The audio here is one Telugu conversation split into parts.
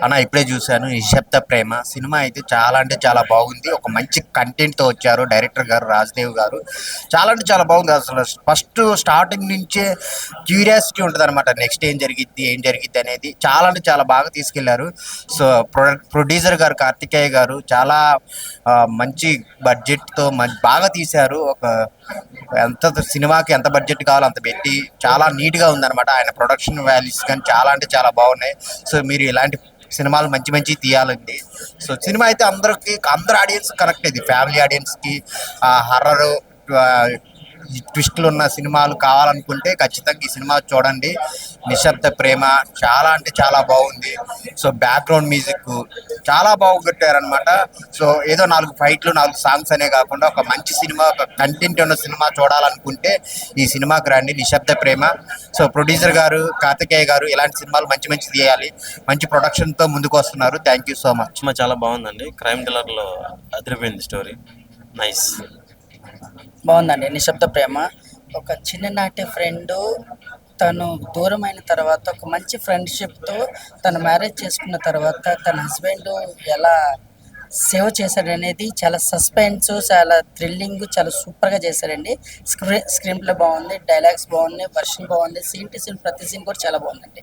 అన్న ఇప్పుడే చూశాను నిశ్శబ్ద ప్రేమ సినిమా అయితే చాలా అంటే చాలా బాగుంది. ఒక మంచి కంటెంట్ తో వచ్చారు డైరెక్టర్ గారు రాజదేవ్ గారు. చాలా అంటే చాలా బాగుంది. అసలు ఫస్ట్ స్టార్టింగ్ నుంచే క్యూరియాసిటీ ఉంటుంది అనమాట. నెక్స్ట్ ఏం జరిగిద్ది అనేది చాలా అంటే చాలా బాగా తీసుకెళ్లారు. సో ప్రొడ్యూసర్ గారు కార్తికేయ గారు చాలా మంచి బడ్జెట్ తో బాగా తీశారు. ఒక ఎంత సినిమాకి ఎంత బడ్జెట్ కావాలో అంత పెట్టి చాలా నీట్ గా ఉందన్నమాట. ఆయన ప్రొడక్షన్ వాల్యూస్ కానీ చాలా అంటే చాలా బాగున్నాయి. సో మీరు ఇలాంటి సినిమాలు మంచి మంచి తీయాలండి. సో సినిమా అయితే అందరు ఆడియన్స్ కనెక్ట్ అయింది. ఫ్యామిలీ ఆడియన్స్ కి హర్రర్ ట్విస్టులు ఉన్న సినిమాలు కావాలనుకుంటే ఖచ్చితంగా ఈ సినిమా చూడండి. నిశ్శబ్ద ప్రేమ చాలా అంటే చాలా బాగుంది. సో బ్యాక్గ్రౌండ్ మ్యూజిక్ చాలా బాగుపెట్టారనమాట. సో ఏదో 4 ఫైట్లు 4 సాంగ్స్ అనే కాకుండా ఒక మంచి సినిమా, ఒక కంటెంట్ ఉన్న సినిమా చూడాలనుకుంటే ఈ సినిమాకి రండి, నిశ్శబ్ద ప్రేమ. సో ప్రొడ్యూసర్ గారు కార్తికేయ గారు ఇలాంటి సినిమాలు మంచి మంచి తీయాలి. మంచి ప్రొడక్షన్తో ముందుకు వస్తున్నారు. Thank you so much. Cinema చాలా బాగుందండి. క్రైమ్ థ్రిల్లర్లో అదిరిపోయింది స్టోరీ. నైస్. బాగుందండి నిశ్శబ్ద ప్రేమ. ఒక చిన్ననాటి ఫ్రెండ్ తను దూరమైన తర్వాత ఒక మంచి ఫ్రెండ్షిప్తో తను మ్యారేజ్ చేసుకున్న తర్వాత తన హస్బెండ్ ఎలా సేవ్ చేశాడనేది చాలా సస్పెన్స్, చాలా థ్రిల్లింగ్, చాలా సూపర్గా చేశారండి. స్క్రీన్ ప్లే బాగుంది, డైలాగ్స్ బాగున్నాయి, వర్షన్ బాగుంది, సీన్ టు సీన్ ప్రతి సీన్ కూడా చాలా బాగుందండి.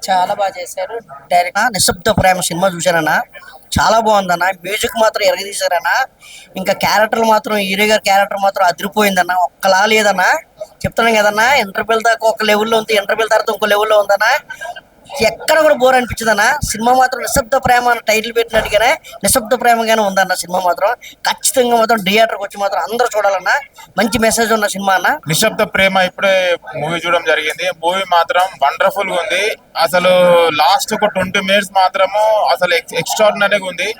చాలా బాగా చేశారు డైరెక్ట్. నిశ్శబ్ద ప్రేమ సినిమా చూశానన్నా, చాలా బాగుందన్న. మ్యూజిక్ మాత్రం ఎరగదీశారన్నా. ఇంకా క్యారెక్టర్ మాత్రం హీరో గారి క్యారెక్టర్ మాత్రం అదిరిపోయిందన్న. ఒక్కలా లేదన్నా, చెప్తున్నాం కదన్నా. ఇంటర్వెల్ దాకా ఒక లెవెల్లో ఉంది, ఇంటర్వెల్ తర్వాత ఇంకో లెవెల్లో ఉందన్నా. ఎక్కడ కూడా బోర్ అనిపించదన్న. సినిమా మాత్రం నిశ్శబ్ద ప్రేమ అని టైటిల్ పెట్టినట్టుగానే నిశ్శబ్ద ప్రేమగానే ఉందన్న. సినిమా మాత్రం ఖచ్చితంగా మాత్రం థియేటర్కి వచ్చి మాత్రం అందరూ చూడాలన్నా. మంచి మెసేజ్ ఉన్న సినిమా అన్న. నిశ్శబ్ద ప్రేమ ఇప్పుడే మూవీ చూడడం జరిగింది. మూవీ మాత్రం వండర్ఫుల్ గా ఉంది. అసలు లాస్ట్ ఒక 20 మినిట్స్ మాత్రము అసలు ఎక్స్ట్రాడినరీగా ఉంది.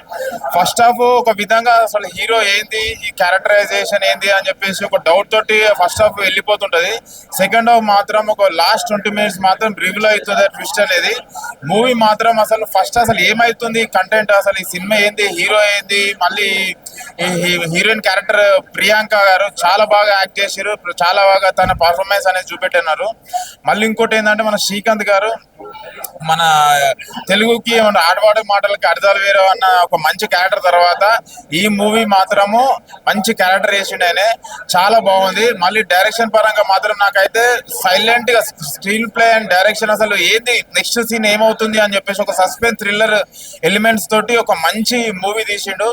ఫస్ట్ హాఫ్ ఒక విధంగా అసలు హీరో ఏంది, ఈ క్యారెక్టరైజేషన్ ఏంది అని చెప్పేసి ఒక డౌట్ తోటి ఫస్ట్ హాఫ్ వెళ్ళిపోతుంటది. సెకండ్ హాఫ్ మాత్రం ఒక లాస్ట్ 20 మినిట్స్ మాత్రం రివ్యూల్ అవుతుంది ట్విస్ట్ అనేది. మూవీ మాత్రం అసలు ఫస్ట్ అసలు ఏమైతుంది కంటెంట్, అసలు ఈ సినిమా ఏంది, హీరో ఏంది, మళ్ళీ హీరోయిన్ క్యారెక్టర్ ప్రియాంక గారు చాలా బాగా యాక్ట్ చేశారు. చాలా బాగా తన పర్ఫార్మెన్స్ అనేది చూపెట్టినారు. మళ్ళీ ఇంకోటి ఏంటంటే మన శ్రీకాంత్ గారు మన తెలుగుకి ఆడవాడి మాటలకి అర్థాలు వేరే అన్న ఒక మంచి క్యారెక్టర్ తర్వాత ఈ మూవీ మాత్రము మంచి క్యారెక్టర్ వేసిండు. ఆయన చాలా బాగుంది. మళ్ళీ డైరెక్షన్ పరంగా మాత్రం నాకైతే సైలెంట్ గా స్క్రీన్ ప్లే అండ్ డైరెక్షన్ అసలు ఏంది నెక్స్ట్ సీన్ ఏమవుతుంది అని చెప్పేసి ఒక సస్పెన్స్ థ్రిల్లర్ ఎలిమెంట్స్ తోటి ఒక మంచి మూవీ తీసిండు.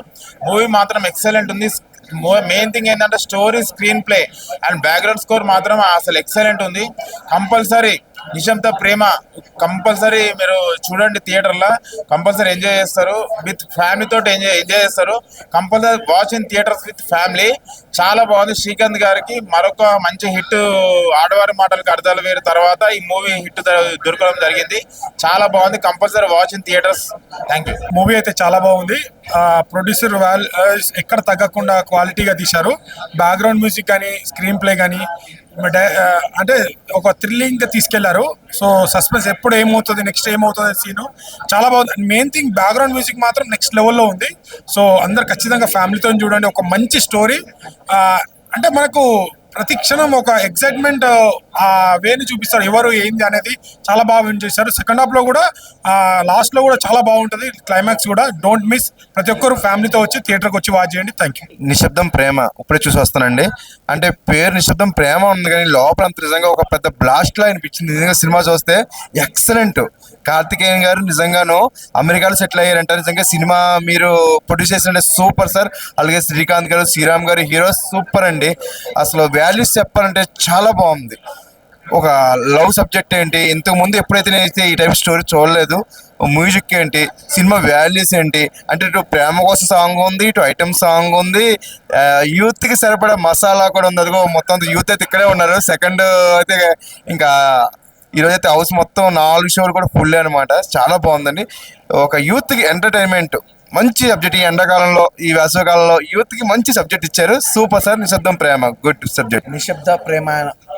మూవీ మాత్రం ఎక్సలెంట్ ఉంది. మెయిన్ థింగ్ ఏంటంటే story, screen play and background score మాత్రం అసలు ఎక్సలెంట్ ఉంది. కంపల్సరీ నిశ్శబ్ద ప్రేమ కంపల్సరీ మీరు చూడండి. థియేటర్లో కంపల్సరీ ఎంజాయ్ చేస్తారు. విత్ ఫ్యామిలీ తోటి ఎంజాయ్ చేస్తారు. Compulsory watch in theatres with family. చాలా బాగుంది. శ్రీకాంత్ గారికి మరొక మంచి హిట్ ఆడవారి మాటలకు అర్థాలు వేరు తర్వాత ఈ మూవీ హిట్ దొరకడం జరిగింది. చాలా బాగుంది. Compulsory watch in theatres. Thank you. Movie అయితే చాలా బాగుంది. ప్రొడ్యూసర్ ఎక్కడ తగ్గకుండా క్వాలిటీగా తీశారు. బ్యాక్గ్రౌండ్ మ్యూజిక్ కానీ స్క్రీన్ ప్లే కానీ అంటే ఒక థ్రిల్లింగ్ తీసుకెళ్లారు. సో సస్పెన్స్ ఎప్పుడు ఏమవుతుంది, నెక్స్ట్ ఏమవుతుంది సీను చాలా బాగుంది. మెయిన్ థింగ్ బ్యాక్గ్రౌండ్ మ్యూజిక్ మాత్రం నెక్స్ట్ లెవెల్లో ఉంది. సో అందరు ఖచ్చితంగా ఫ్యామిలీతో చూడండి. ఒక మంచి స్టోరీ. అంటే మనకు ప్రతి క్షణం ఒక ఎక్సైట్మెంట్ ఆ వేని చూపిస్తారు, ఎవరు ఏంది అనేది చాలా బాగా విన్ చేశారు. సెకండ్ హాఫ్ లో కూడా లాస్ట్ లో కూడా చాలా బాగుంటుంది. క్లైమాక్స్ కూడా డోంట్ మిస్. ప్రతి ఒక్కరు ఫ్యామిలీతో వచ్చి థియేటర్కి వచ్చి వాచ్ చేయండి. Thank you. నిశ్శబ్దం ప్రేమ ఇప్పుడే చూసి వస్తానండి. అంటే పేరు నిశ్శబ్దం ప్రేమ ఉంది కానీ లోపల అంత నిజంగా ఒక పెద్ద బ్లాస్ట్ లా అనిపించింది. నిజంగా సినిమా చూస్తే ఎక్సలెంట్. కార్తికేయన్ గారు నిజంగాను అమెరికాలో సెటిల్ అయ్యారంట. నిజంగా సినిమా మీరు ప్రొడ్యూస్ చేసిన సూపర్ సార్. అలాగే శ్రీకాంత్ గారు, శ్రీరామ్ గారు హీరో సూపర్ అండి. అసలు వాల్యూస్ చెప్పాలంటే చాలా బాగుంది. ఒక లవ్ సబ్జెక్ట్ ఏంటి, ఇంతకు ముందు ఎప్పుడైతే నేనైతే ఈ టైప్ స్టోరీ చూడలేదు. మ్యూజిక్ ఏంటి, సినిమా వాల్యూస్ ఏంటి, అంటే ఇటు ప్రేమ కోసం సాంగ్ ఉంది, ఇటు ఐటమ్ సాంగ్ ఉంది, యూత్కి సరిపడే మసాలా కూడా ఉంది. అదిగో మొత్తం యూత్ అయితే ఇక్కడే ఉన్నారు. సెకండ్ అయితే ఇంకా ఈరోజు అయితే హౌస్ మొత్తం 4 షోలు కూడా ఫుల్ అనమాట. చాలా బాగుందండి. ఒక యూత్కి ఎంటర్టైన్మెంట్ మంచి సబ్జెక్ట్. ఈ ఎండాకాలంలో, ఈ వేసవికాలంలో యూత్కి మంచి సబ్జెక్ట్ ఇచ్చారు. Super sir. నిశ్శబ్దం ప్రేమ గుడ్ సబ్జెక్ట్. నిశ్శబ్ద ప్రేమ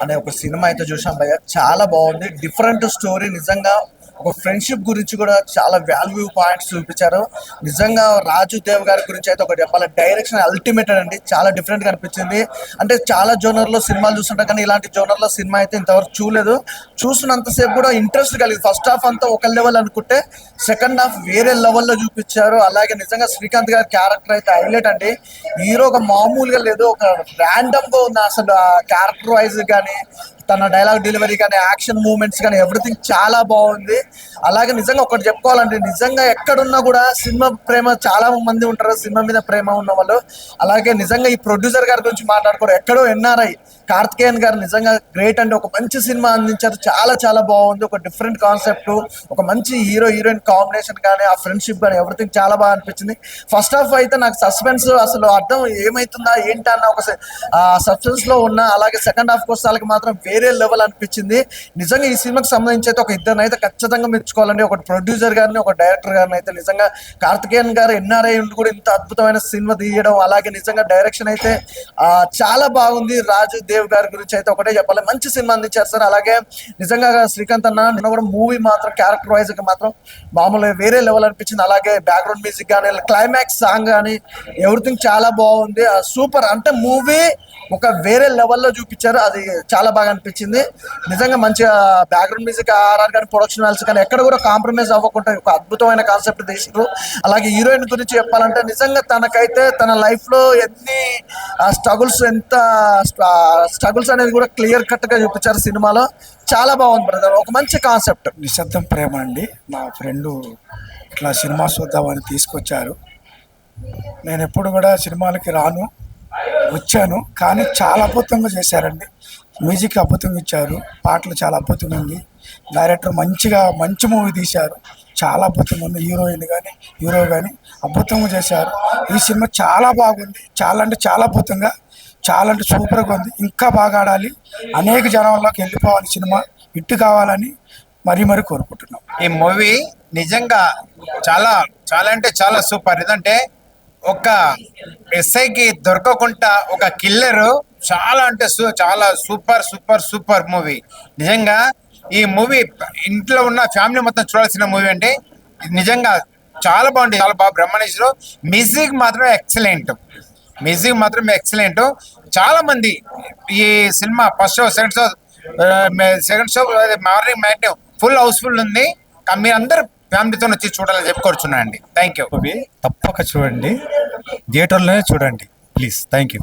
అనే ఒక సినిమా అయితే చూసాం భయ్య. చాలా బాగుంది. Different story. నిజంగా ఒక ఫ్రెండ్షిప్ గురించి కూడా చాలా వాల్యూ పాయింట్స్ చూపించారు. నిజంగా రాజు దేవ్ గారి గురించి అయితే ఒకటి చెప్పాలి, డైరెక్షన్ అల్టిమేటెడ్ అండి. చాలా డిఫరెంట్గా అనిపించింది. అంటే చాలా జోనర్లో సినిమాలు చూస్తుంటాం కానీ ఇలాంటి జోనర్లో సినిమా అయితే ఇంతవరకు చూడలేదు. చూసినంతసేపు కూడా ఇంట్రెస్ట్ కలిగింది. ఫస్ట్ హాఫ్ అంతా ఒక లెవెల్ అనుకుంటే సెకండ్ హాఫ్ వేరే లెవెల్లో చూపించారు. అలాగే నిజంగా శ్రీకాంత్ గారి క్యారెక్టర్ అయితే హైలైట్ అండి. హీరో ఒక మామూలుగా లేదు, ఒక ర్యాండమ్గా ఉంది అసలు. ఆ క్యారెక్టర్ వైజ్ కానీ తన డైలాగ్ డెలివరీ కానీ యాక్షన్ మూమెంట్స్ కానీ ఎవ్రీథింగ్ చాలా బాగుంది. అలాగే నిజంగా ఒకటి చెప్పుకోవాలంటే నిజంగా ఎక్కడున్నా కూడా సినిమా ప్రేమ చాలా మంది ఉంటారు, సినిమా మీద ప్రేమ ఉన్న వాళ్ళు. అలాగే నిజంగా ఈ ప్రొడ్యూసర్ గారి గురించి మాట్లాడుకోరు, ఎక్కడో ఎన్ఆర్ఐ కార్తికేయన్ గారు నిజంగా గ్రేట్ అండి. ఒక మంచి సినిమా అందించారు, చాలా చాలా బాగుంది. ఒక డిఫరెంట్ కాన్సెప్ట్, ఒక మంచి హీరో హీరోయిన్ కాంబినేషన్ కానీ ఆ ఫ్రెండ్షిప్ కానీ ఎవ్రీథింగ్ చాలా బాగా అనిపించింది. ఫస్ట్ హాఫ్ అయితే నాకు సస్పెన్స్ అసలు అర్థం ఏమవుతుందా ఏంటి అన్న ఒక సస్పెన్స్ లో ఉన్న. అలాగే సెకండ్ హాఫ్ వస్తే మాత్రం వేరే లెవెల్ అనిపించింది. నిజంగా ఈ సినిమాకి సంబంధించి అయితే ఒక ఇద్దరిని అయితే ఖచ్చితంగా మెచ్చుకోవాలండి. ఒక ప్రొడ్యూసర్ గారిని, ఒక డైరెక్టర్ గారిని అయితే. నిజంగా కార్తికేయన్ గారు ఎన్ఆర్ఐ ఉండి కూడా ఇంత అద్భుతమైన సినిమా తీయడం, అలాగే నిజంగా డైరెక్షన్ అయితే చాలా బాగుంది. రాజు దేవ్ గారి గురించి అయితే ఒకటే చెప్పాలి, మంచి సినిమా అందించారు సార్. అలాగే నిజంగా శ్రీకాంత్ అన్న నిన్న కూడా మూవీ మాత్రం క్యారెక్టర్ వైజ్ మాత్రం మామూలుగా వేరే లెవెల్ అనిపించింది. అలాగే బ్యాక్గ్రౌండ్ మ్యూజిక్ కానీ క్లైమాక్స్ సాంగ్ కానీ ఎవ్రీథింగ్ చాలా బాగుంది. సూపర్ అంటే మూవీ ఒక వేరే లెవెల్లో చూపించారు, అది చాలా బాగా అనిపించింది. నిజంగా మంచిగా బ్యాక్గ్రౌండ్ మ్యూజిక్ ఆర్ఆర్ కానీ ప్రొడక్షన్ వాల్స్ కానీ ఎక్కడ కూడా కాంప్రమైజ్ అవ్వకుండా ఒక అద్భుతమైన కాన్సెప్ట్ తీసారు. అలాగే హీరోయిన్ గురించి చెప్పాలంటే నిజంగా తనకైతే తన లైఫ్లో ఎన్ని స్ట్రగుల్స్, ఎంత స్ట్రగుల్స్ అనేది కూడా క్లియర్ కట్గా చూపించారు సినిమాలో. చాలా బాగుంది బ్రదర్, ఒక మంచి కాన్సెప్ట్. నిశ్శబ్దం ప్రేమ అండి. మా ఫ్రెండు ఇట్లా సినిమా చూద్దామని తీసుకొచ్చారు. నేను ఎప్పుడు కూడా సినిమాలకి రాను, వచ్చాను, కానీ చాలా అద్భుతంగా చేశారండి. మ్యూజిక్ అద్భుతంగా ఇచ్చారు, పాటలు చాలా అద్భుతంగా ఉంది. డైరెక్టర్ మంచి మూవీ తీశారు, చాలా అద్భుతంగా ఉంది. హీరోయిన్ కానీ హీరో కానీ అద్భుతంగా చేశారు. ఈ సినిమా చాలా బాగుంది, చాలా అంటే చాలా అద్భుతంగా, చాలా అంటే సూపర్గా ఉంది. ఇంకా బాగా ఆడాలి, అనేక జనాల్లోకి వెళ్ళిపోవాలి, సినిమా హిట్ కావాలని మరీ కోరుకుంటున్నాం. ఈ మూవీ నిజంగా చాలా చాలా అంటే చాలా సూపర్. ఇదంటే ఒక ఎస్ఐకి దొరకకుండా ఒక కిల్లర్ చాలా అంటే చాలా సూపర్ సూపర్ సూపర్ మూవీ. నిజంగా ఈ మూవీ ఇంట్లో ఉన్న ఫ్యామిలీ మొత్తం చూడాల్సిన మూవీ అంటే నిజంగా చాలా బాగుంది, చాలా బాగా బ్రహ్మాండేశ్వరు. మ్యూజిక్ మాత్రం ఎక్సలెంట్. చాలా మంది ఈ cinema first show, second show morning matinee full housefull ఉంది. మీరు అందరూ ఫ్యామిలీతో వచ్చి చూడాలని చెప్పుకోవచ్చున్నాను అండి. Thank you. తప్పక చూడండి, థియేటర్లోనే చూడండి ప్లీజ్. Thank you.